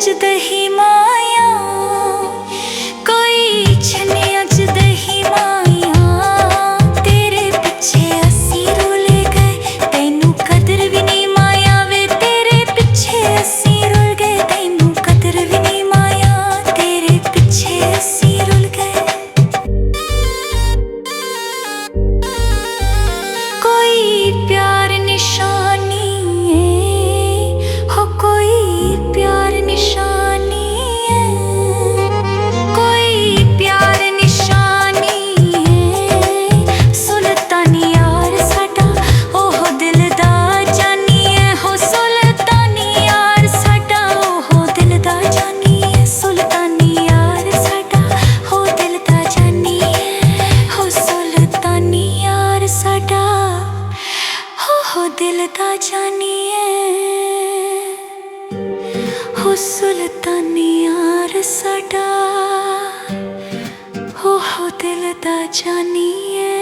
च दही माया, कोई छन्निया च दही माया। तेरे पिछे असी रुल गए, तैनू कदर भी नहीं माया वे। तेरे पिछे असी रुल गए, तैनू कदर भी नहीं माया। तेरे पिछे असी रुल गए। कोई प्यार निशानी है, हो कोई प्यार निशानी है। कोई प्यार निशानी है, सुल्तानी यार साडा ओहो दिल दा जानी है। हो सुल्तानी यार साडा ओहो दिल दा जानी है। सुल्तानी यार साडा हो दिल दा जानी है। हो सुल्तानी यार साडा हो दिल दा जानी है। हो सुल्तानी यार साडा हो दिल दा जानी है।